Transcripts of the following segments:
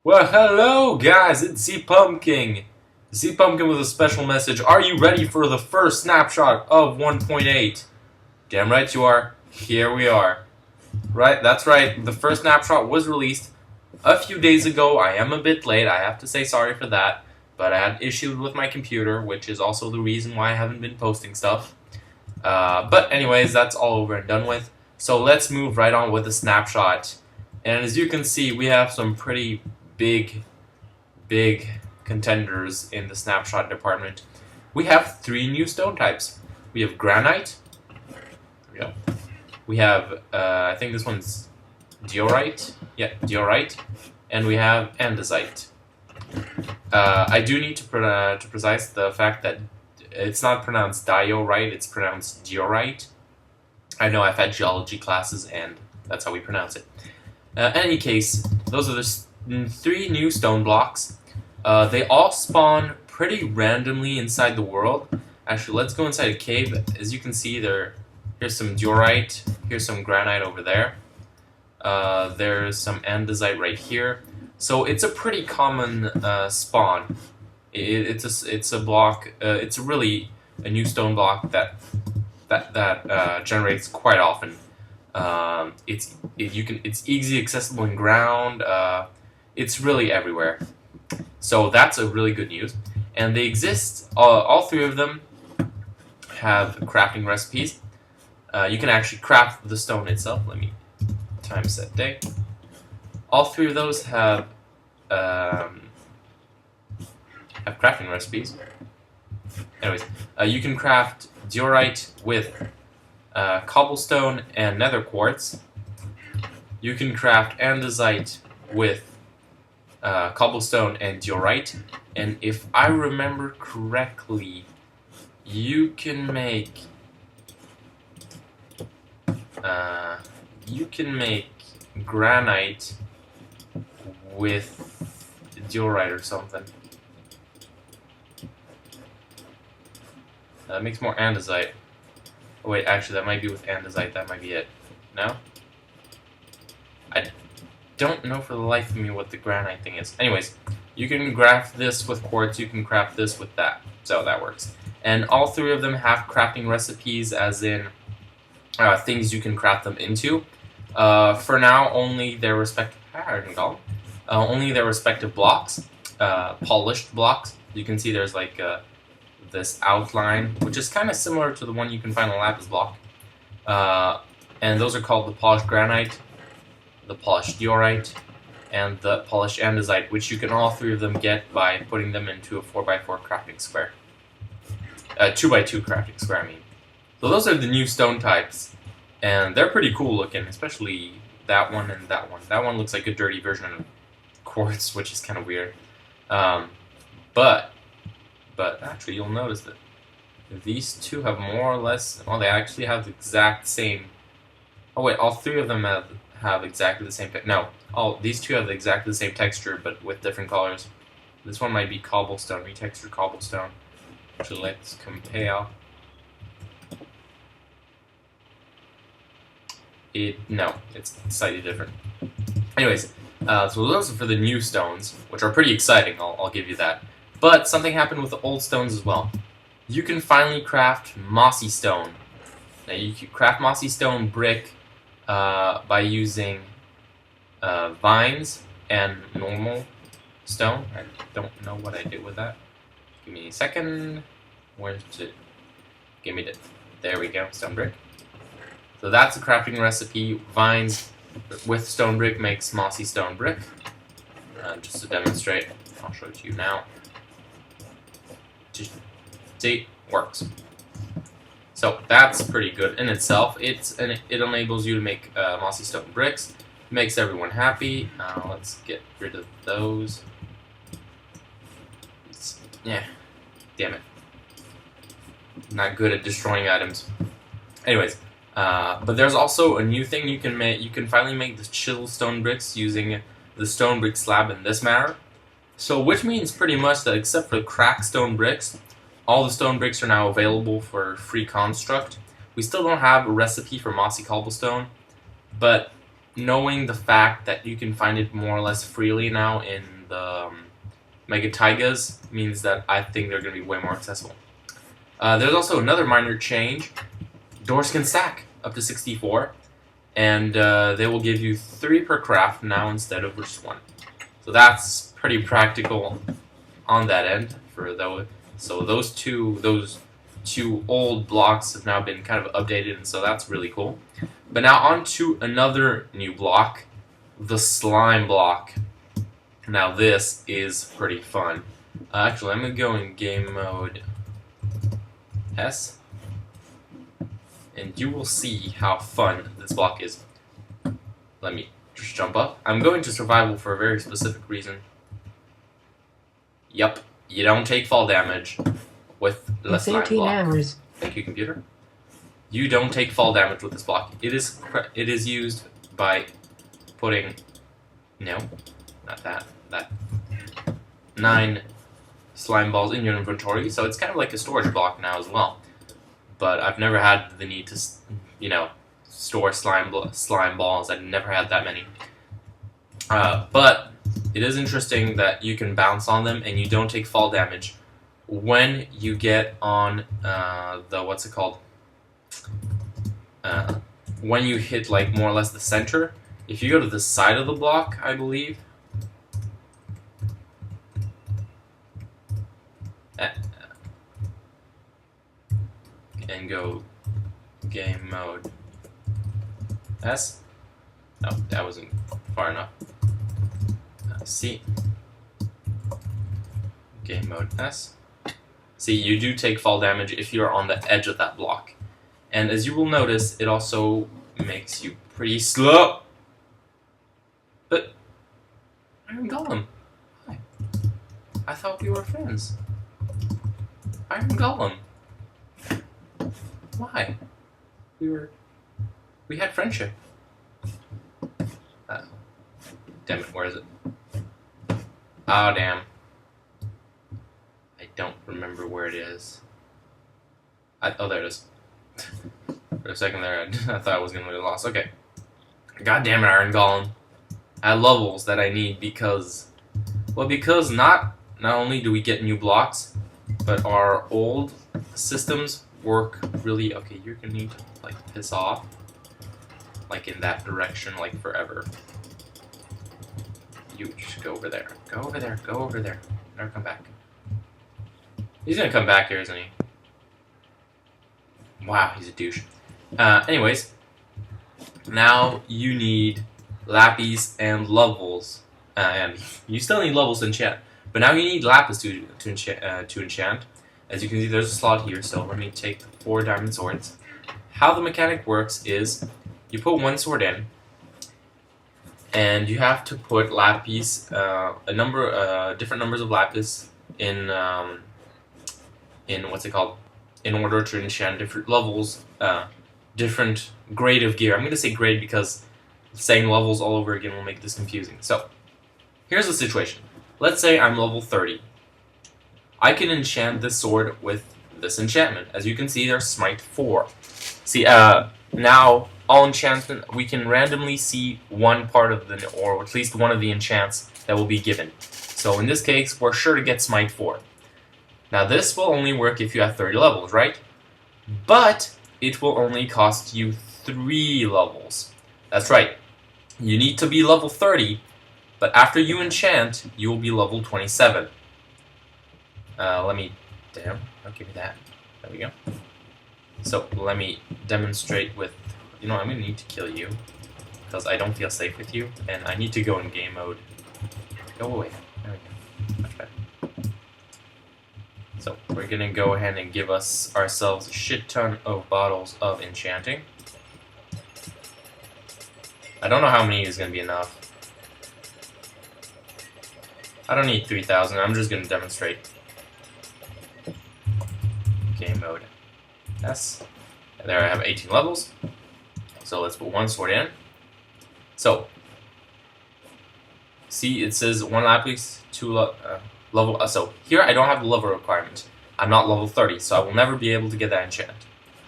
Well, hello guys, it's Z Pumpkin. Z Pumpkin with a special message. Are you ready for the first snapshot of 1.8? Damn right you are. Here we are. Right, that's right. The first snapshot was released a few days ago. I am a bit late. I have to say sorry for that. But I had issues with my computer, which is also the reason why I haven't been posting stuff. But anyways, that's all over and done with. So let's move right on with the snapshot. And as you can see, we have some pretty big contenders in the snapshot department. We have 3 new stone types. We have granite. There we go. We have, I think this one's diorite. Yeah, diorite. And we have andesite. I do need to precise the fact that it's not pronounced diorite, it's pronounced diorite. I know I've had geology classes, and that's how we pronounce it. In any case, those are the 3 new stone blocks. They all spawn pretty randomly inside the world. Actually, let's go inside a cave. As you can see, here's some diorite, here's some granite over there. There's some andesite right here. So it's a pretty common spawn. It's a block. It's really a new stone block that generates quite often. It's easy accessible in ground. It's really everywhere. So that's a really good news. And they exist. All 3 of them have crafting recipes. You can actually craft the stone itself. Let me time set day. All 3 of those have crafting recipes. Anyways, you can craft diorite with cobblestone and nether quartz. You can craft andesite with cobblestone and diorite, and if I remember correctly, you can make granite with diorite or something. That makes more andesite. Oh wait, actually that might be with andesite, that might be it. No? I don't know for the life of me what the granite thing is. Anyways, you can craft this with quartz, you can craft this with that. So that works. And all 3 of them have crafting recipes, as in things you can craft them into. For now, only their respective blocks, polished blocks. You can see there's like this outline, which is kind of similar to the one you can find on lapis block. And those are called the polished granite, the polished diorite, and the polished andesite, which you can all 3 of them get by putting them into a 4x4 crafting square. 2x2 crafting square, I mean. So those are the new stone types, and they're pretty cool looking, especially that one and that one. That one looks like a dirty version of quartz, which is kind of weird. But actually you'll notice that these 2 have more or less, well, they actually have the exact same, oh wait, all 3 of them have exactly the same, these 2 have exactly the same texture, but with different colors. This one might be cobblestone, retextured cobblestone. So let's compare. No, it's slightly different. Anyways, so those are for the new stones, which are pretty exciting, I'll give you that. But something happened with the old stones as well. You can finally craft mossy stone. Now you can craft mossy stone brick by using vines and normal stone. I don't know what I did with that. Give me a second. Where's it? Give me there we go, stone brick. So that's a crafting recipe. Vines with stone brick makes mossy stone brick. Just to demonstrate, I'll show it to you now. Just see, works. So that's pretty good in itself. It enables you to make mossy stone bricks. Makes everyone happy. Let's get rid of those. Yeah, damn it. Not good at destroying items. Anyways, but there's also a new thing you can make. You can finally make the chisel stone bricks using the stone brick slab in this manner. So, which means pretty much that except for cracked stone bricks, all the stone bricks are now available for free construct. We still don't have a recipe for mossy cobblestone, but knowing the fact that you can find it more or less freely now in the Mega Taigas means that I think they're going to be way more accessible. There's also another minor change. Doors can stack up to 64, and they will give you 3 per craft now instead of just 1. So that's pretty practical on that end for those. So those two old blocks have now been kind of updated, and so that's really cool. But now on to another new block, the slime block. Now this is pretty fun. Actually, I'm gonna go in game mode S, and you will see how fun this block is. Let me just jump up. I'm going to survival for a very specific reason. Yup, you don't take fall damage with the slime block. Hammers. Thank you, computer. You don't take fall damage with this block. It is used by putting not that 9 slime balls in your inventory, so it's kind of like a storage block now as well. But I've never had the need to, store slime balls. I've never had that many. But it is interesting that you can bounce on them and you don't take fall damage when you get on what's it called? When you hit like more or less the center. If you go to the side of the block, I believe. And go game mode S. No, that wasn't far enough. C. Game mode S. See, you do take fall damage if you're on the edge of that block. And as you will notice, it also makes you pretty slow. But Iron Golem, hi. I thought we were friends. Iron Golem. Why? We had friendship. Damn it, where is it? Oh, damn. I don't remember where it is. Oh, there it is. For a second there, I thought I was going to get lost. Okay. God damn it, Iron Golem. I have levels that I need because not only do we get new blocks, but our old systems work really. Okay, you're gonna need to like piss off, like in that direction, like forever. You just go over there. Go over there. Go over there. Never come back. He's gonna come back here, isn't he? Wow, he's a douche. Anyways, now you need lapis and levels, and you still need levels to enchant. But now you need lapis to enchant. As you can see, there's a slot here, so let me take 4 diamond swords. How the mechanic works is, you put 1 sword in, and you have to put lapis, different numbers of lapis in what's it called? In order to enchant different levels, different grade of gear. I'm going to say grade because saying levels all over again will make this confusing. So, here's the situation. Let's say I'm level 30. I can enchant this sword with this enchantment. As you can see, there's Smite 4. See, now, all enchantment, we can randomly see one part of the, or at least one of the enchants that will be given. So in this case, we're sure to get Smite 4. Now this will only work if you have 30 levels, right? But it will only cost you 3 levels. That's right. You need to be level 30, but after you enchant, you will be level 27. Damn, I'll give you that. There we go. So, let me demonstrate with, I'm going to need to kill you, because I don't feel safe with you, and I need to go in game mode. Go away. There we go. Much better. So, we're going to go ahead and give ourselves a shit ton of bottles of enchanting. I don't know how many is going to be enough. I don't need 3,000, I'm just going to demonstrate. Game mode S. And there I have 18 levels. So let's put 1 sword in. So, see it says 1 lapis, 2 level. So here I don't have the level requirement. I'm not level 30, so I will never be able to get that enchant.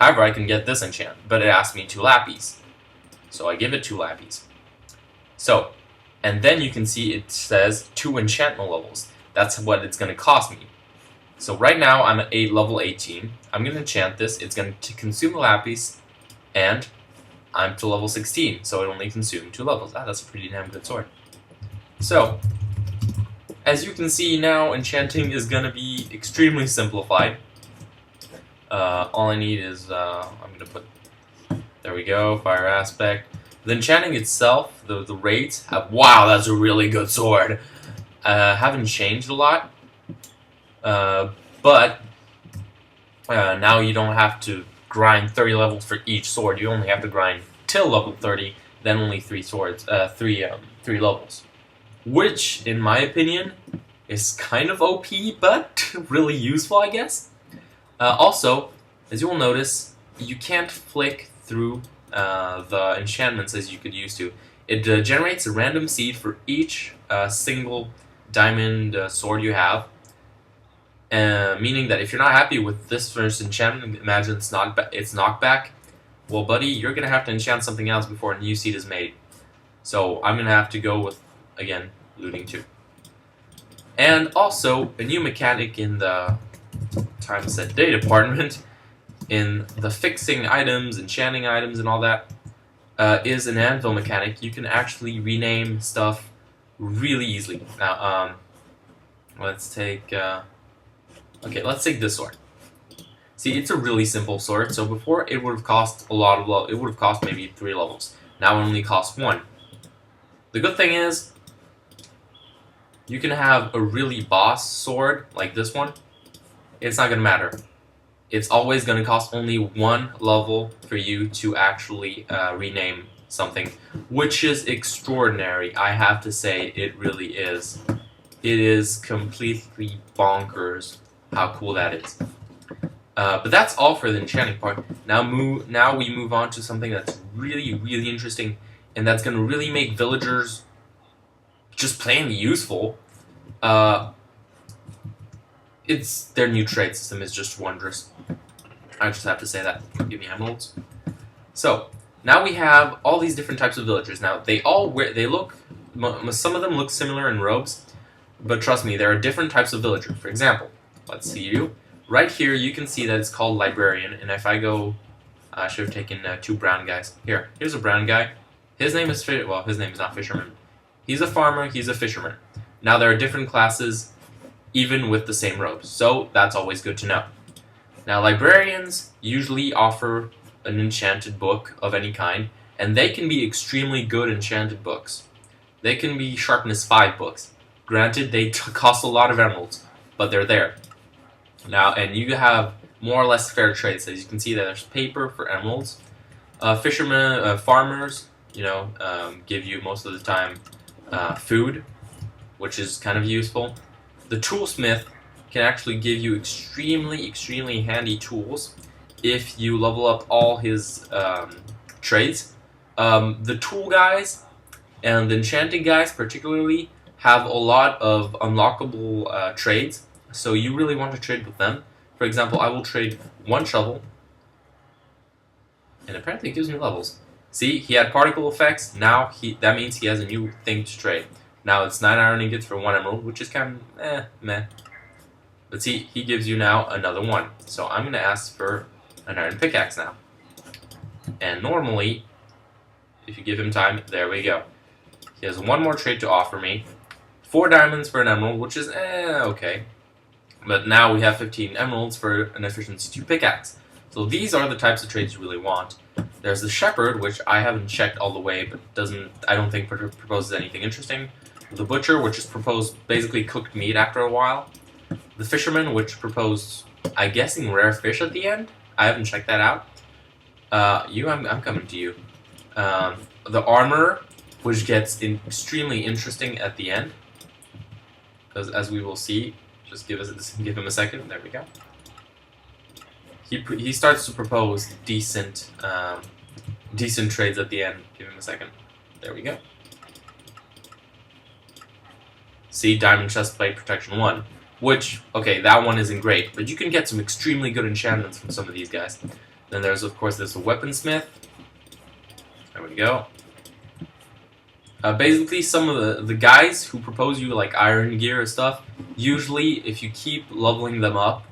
However, I can get this enchant, but it asks me 2 lapis. So I give it 2 lapis. So, and then you can see it says 2 enchantment levels. That's what it's going to cost me. So right now I'm at level 18. I'm going to enchant this. It's going to consume the lapis, and I'm to level 16, so it only consumed 2 levels. Ah, that's a pretty damn good sword. So, as you can see now, enchanting is going to be extremely simplified. All I need is, I'm going to put, there we go, fire aspect. The enchanting itself, the rates, wow, that's a really good sword. Haven't changed a lot, but now you don't have to grind 30 levels for each sword. You only have to grind till level 30, then only 3 levels. Which, in my opinion, is kind of OP, but really useful, I guess. Also, as you will notice, you can't flick through the enchantments as you could used to. It generates a random seed for each single diamond sword you have, meaning that if you're not happy with this first enchantment, imagine it's knockback, well, buddy, you're going to have to enchant something else before a new seed is made. So I'm going to have to go with, again, looting 2. And also, a new mechanic in the time set day department, in the fixing items, enchanting items, and all that, is an anvil mechanic. You can actually rename stuff really easily. Now, let's take, okay, let's take this sword. See, it's a really simple sword, so before it would have cost a lot of it would have cost maybe 3 levels. Now it only costs 1. The good thing is, you can have a really boss sword, like this one. It's not going to matter. It's always going to cost only 1 level for you to actually rename something, which is extraordinary. I have to say, it really is. It is completely bonkers how cool that is. But that's all for the enchanting part. Now we move on to something that's really, really interesting, and that's going to really make villagers just plain useful. It's their new trade system is just wondrous. I just have to say that. Give me emeralds. So now we have all these different types of villagers. Now some of them look similar in robes, but trust me, there are different types of villager. For example, let's see you. Right here, you can see that it's called librarian, and if I go, I should have taken 2 brown guys. Here's a brown guy. His name is his name is not fisherman. He's a farmer. He's a fisherman. Now there are different classes, even with the same robes, so that's always good to know. Now librarians usually offer an enchanted book of any kind, and they can be extremely good enchanted books. They can be sharpness 5 books. Granted, they cost a lot of emeralds, but they're there. Now, and you have more or less fair trades. As you can see, there's paper for emeralds. Fishermen, farmers, give you most of the time food, which is kind of useful. The toolsmith can actually give you extremely, extremely handy tools if you level up all his trades. The tool guys and the enchanting guys particularly have a lot of unlockable trades. So you really want to trade with them. For example, I will trade 1 shovel, and apparently it gives me levels. See, he had particle effects. Now that means he has a new thing to trade. Now it's 9 iron ingots for 1 emerald, which is kind of meh. But see, he gives you now another 1. So I'm going to ask for an iron pickaxe now. And normally, if you give him time, there we go. He has 1 more trade to offer me. 4 diamonds for an emerald, which is okay. But now we have 15 emeralds for an efficiency 2 pickaxe. So these are the types of trades you really want. There's the shepherd, which I haven't checked all the way, but I don't think proposes anything interesting. The butcher, which is proposed basically cooked meat after a while. The fisherman, which proposed, I'm guessing, rare fish at the end. I haven't checked that out. I'm coming to you. The armor, which gets extremely interesting at the end, because as we will see. Just give him a second. There we go. He starts to propose decent trades at the end. Give him a second. There we go. See, diamond chestplate protection 1, which that one isn't great, but you can get some extremely good enchantments from some of these guys. Then there's the weaponsmith. There we go. Basically, some of the guys who propose you like iron gear or stuff, usually if you keep leveling them up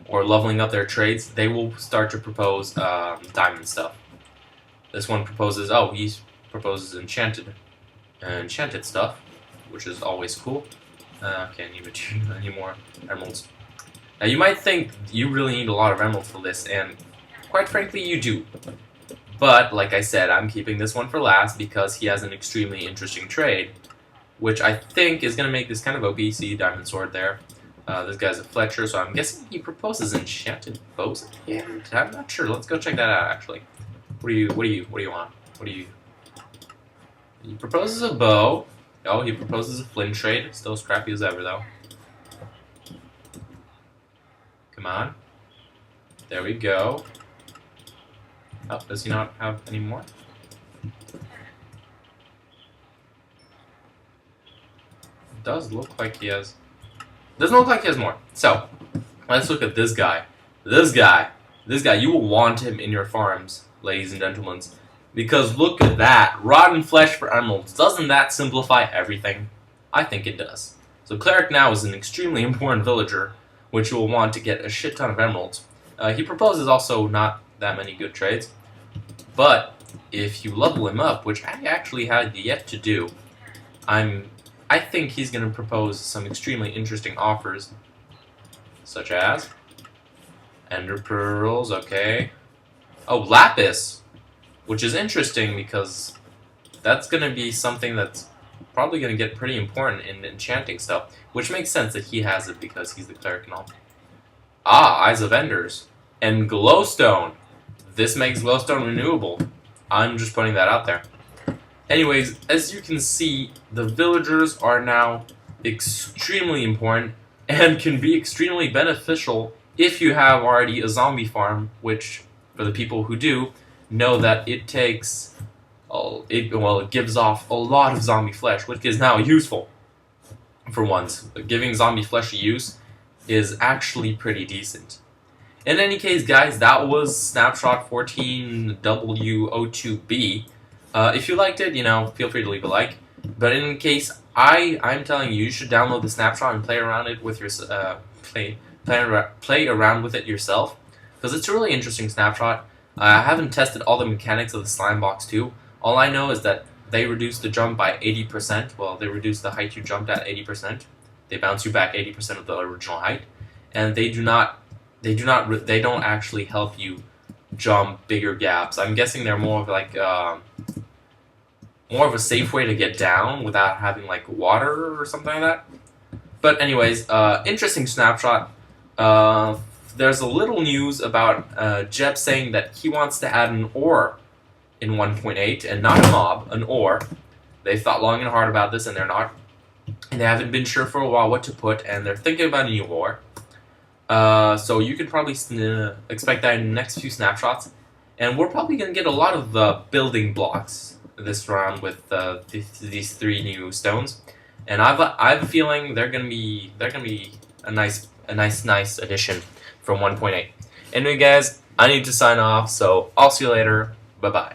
or leveling up their trades, they will start to propose diamond stuff. This one proposes, oh, he proposes enchanted stuff, which is always cool. Can't even do any more emeralds. Now you might think you really need a lot of emeralds for this, and quite frankly you do. But, like I said, I'm keeping this one for last because he has an extremely interesting trade, which I think is going to make this kind of OPC diamond sword there. This guy's a Fletcher, so I'm guessing he proposes enchanted bows at the end. I'm not sure. Let's go check that out, actually. What do you want? He proposes a bow. Oh, he proposes a flint trade. Still scrappy as ever, though. Come on. There we go. Oh, does he not have any more? It does look like he has. Doesn't look like he has more. So, let's look at this guy. This guy, you will want him in your farms, ladies and gentlemen. Because look at that. Rotten flesh for emeralds. Doesn't that simplify everything? I think it does. So Cleric now is an extremely important villager, which you will want to get a shit ton of emeralds. He proposes also not that many good trades. But if you level him up, which I actually had yet to do, I think he's going to propose some extremely interesting offers, such as Ender Pearls, okay. Oh, Lapis, which is interesting because that's going to be something that's probably going to get pretty important in enchanting stuff, which makes sense that he has it because he's the cleric and all. Ah, Eyes of Enders and Glowstone. This makes glowstone renewable. I'm just putting that out there. Anyways, as you can see, the villagers are now extremely important and can be extremely beneficial if you have already a zombie farm, which, for the people who do, know that it takes, it gives off a lot of zombie flesh, which is now useful for once. Giving zombie flesh a use is actually pretty decent. In any case, guys, that was Snapshot14w02c. If you liked it, feel free to leave a like. But in case, I'm telling you, you should download the Snapshot and play around it with your play around with it yourself, because it's a really interesting Snapshot. I haven't tested all the mechanics of the slime box too. All I know is that they reduce the jump by 80%. Well, they reduce the height you jumped at 80%. They bounce you back 80% of the original height, and they don't actually help you jump bigger gaps. I'm guessing they're more of like more of a safe way to get down without having like water or something like that. But anyways, interesting Snapshot. There's a little news about Jeb saying that he wants to add an ore in 1.8 and not a mob, an ore. They've thought long and hard about this, and they haven't been sure for a while what to put, and they're thinking about a new ore. So you could probably expect that in the next few snapshots, and we're probably going to get a lot of building blocks this round with these 3 new stones, and I have a feeling they're going to be a nice addition from 1.8. Anyway, guys, I need to sign off, so I'll see you later. Bye bye.